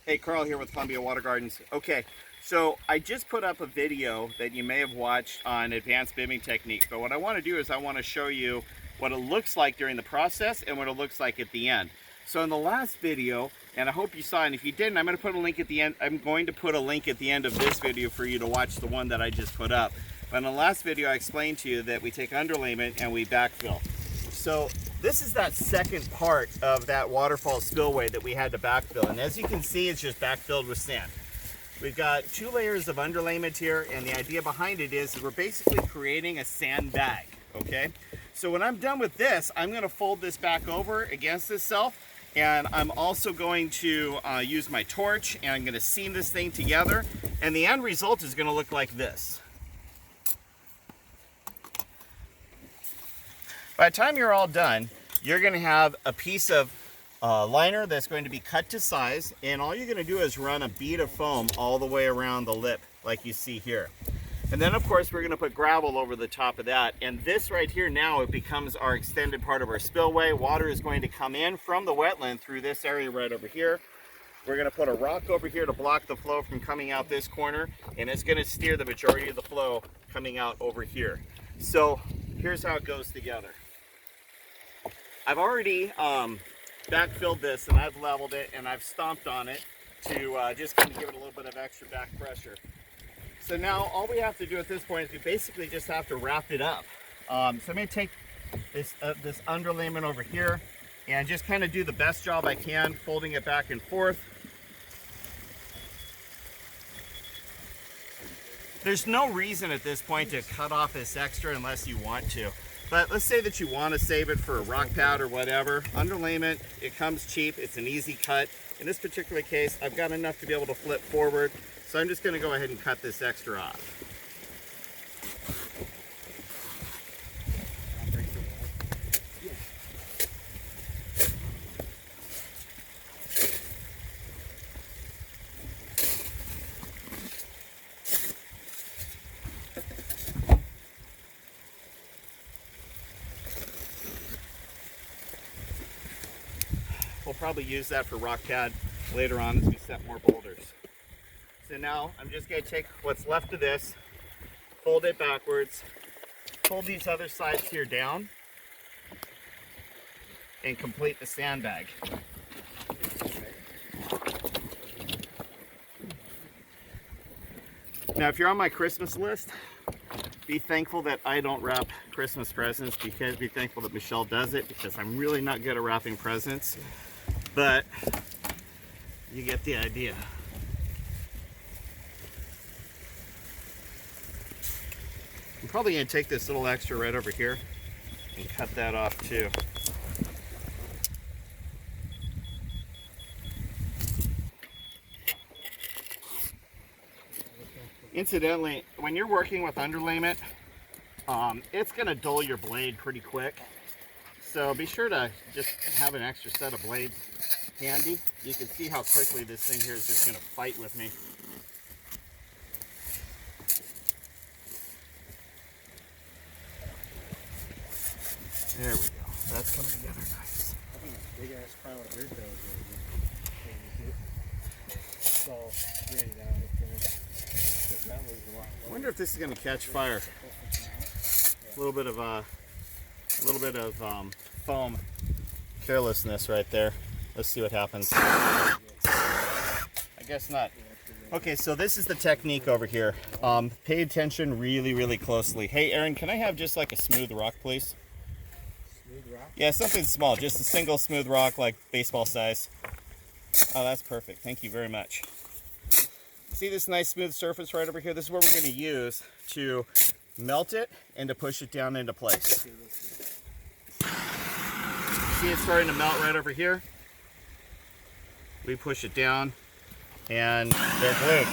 Hey, Carl here with Columbia Water Gardens. Okay, so I just put up a video that you may have watched on advanced bibbing techniques, but what I want to do is I want to show you what it looks like during the process and what it looks like at the end. So in the last video, and I hope you saw it, and if you didn't, I'm going to put a link at the end. I'm going to put a link at the end of this video for you to watch the one that I just put up. But in the last video, I explained to you that we take underlayment and we backfill. So this is that second part of that waterfall spillway that we had to backfill. And as you can see, it's just backfilled with sand. We've got 2 layers of underlayment here, and the idea behind it is we're basically creating a sand bag, okay? So when I'm done with this, I'm gonna fold this back over against itself, and I'm also going to use my torch, and I'm gonna seam this thing together, and the end result is gonna look like this. By the time you're all done, you're going to have a piece of liner that's going to be cut to size, and all you're going to do is run a bead of foam all the way around the lip like you see here. And then of course we're going to put gravel over the top of that, and this right here now, it becomes our extended part of our spillway. Water is going to come in from the wetland through this area right over here. We're going to put a rock over here to block the flow from coming out this corner, and it's going to steer the majority of the flow coming out over here. So here's how it goes together. I've already backfilled this, and I've leveled it, and I've stomped on it to just kind of give it a little bit of extra back pressure. So now all we have to do at this point is we basically just have to wrap it up. So I'm going to take this underlayment over here and just kind of do the best job I can, folding it back and forth. There's no reason at this point to cut off this extra unless you want to. But let's say that you want to save it for a rock pad or whatever. Underlayment, it comes cheap, it's an easy cut. In this particular case, I've got enough to be able to flip forward, so I'm just going to go ahead and cut this extra off. We'll probably use that for rock pad later on as we set more boulders. So now I'm just going to take what's left of this, fold it backwards, fold these other sides here down, and complete the sandbag. Now if you're on my Christmas list, be thankful that I don't wrap Christmas presents, because be thankful that Michelle does it, because I'm really not good at wrapping presents. But you get the idea. I'm probably going to take this little extra right over here and cut that off too. Incidentally, when you're working with underlayment, it's going to dull your blade pretty quick. So be sure to just have an extra set of blades handy. You can see how quickly this thing here is just going to fight with me. There we go. That's coming together nice. Big ass pile of dirt that it's all graded out up there. That was a lot. I wonder if this is going to catch fire. A little bit of foam carelessness right there. Let's see what happens. I guess not. Okay, so this is the technique over here. Pay attention really closely. Hey Aaron, can I have just like a smooth rock, please? Smooth rock? Yeah, something small, just a single smooth rock, like baseball size. Oh, that's perfect. Thank you very much. See this nice smooth surface right over here? This is what we're going to use to melt it and to push it down into place. See it starting to melt right over here? We push it down and they're glued.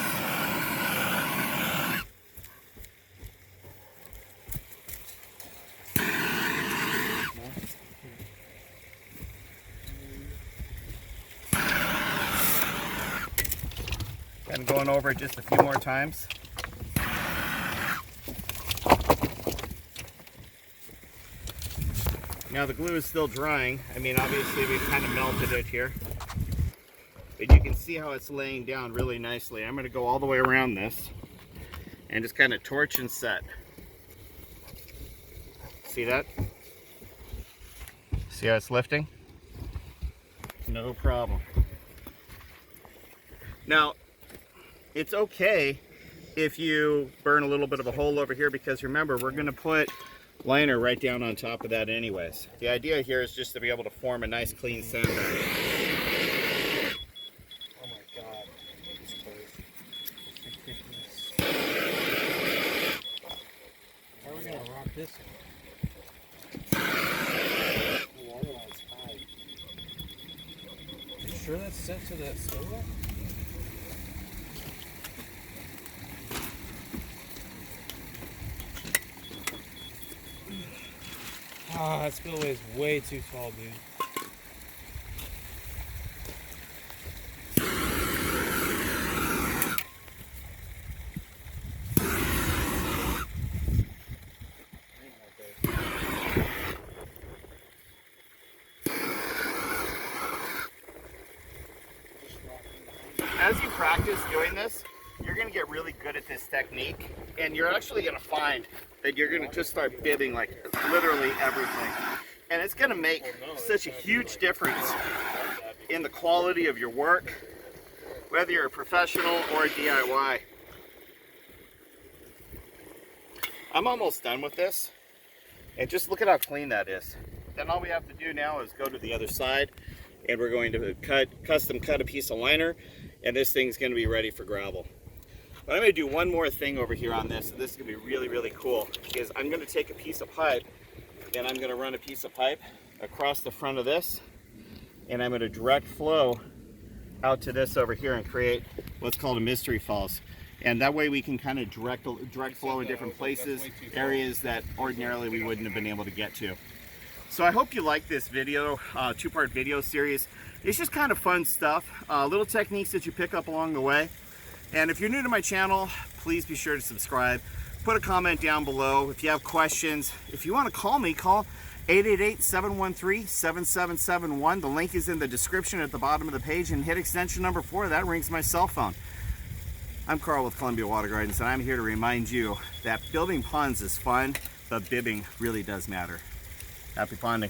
And going over it just a few more times. Now the glue is still drying. I mean, obviously we've kind of melted it here, but you can see see how it's laying down really nicely. I'm going to go all the way around this and just kind of torch and set. See that? See how it's lifting? No problem. Now, it's okay if you burn a little bit of a hole over here, because remember, we're going to put liner right down on top of that anyways. The idea here is just to be able to form a nice clean sandbag. Oh my god. It's close. It's ridiculous. How are we gonna rock this in? The water line's high. Are you sure that's set to that spillway? Ah, that spillway is way too tall, dude. As you practice doing this, you're going to get really good at this technique, and you're actually going to find that you're going to just start bibbing like literally everything. And it's going to make such a huge difference in the quality of your work, whether you're a professional or a DIY. I'm almost done with this, and just look at how clean that is. Then all we have to do now is go to the other side, and we're going to custom cut a piece of liner, and this thing's going to be ready for gravel. But I'm going to do one more thing over here on this, and this is going to be really, really cool, because I'm going to take a piece of pipe, and I'm going to run a piece of pipe across the front of this, and I'm going to direct flow out to this over here and create what's called a mystery falls. And that way we can kind of direct flow in different places, areas that ordinarily we wouldn't have been able to get to. So I hope you like this video, two-part video series. It's just kind of fun stuff, little techniques that you pick up along the way. And if you're new to my channel, please be sure to subscribe. Put a comment down below if you have questions. If you want to call me, call 888-713-7771. The link is in the description at the bottom of the page, and hit extension number 4. That rings my cell phone. I'm Carl with Columbia Water Gardens, and I'm here to remind you that building ponds is fun, but bibbing really does matter. Happy ponding.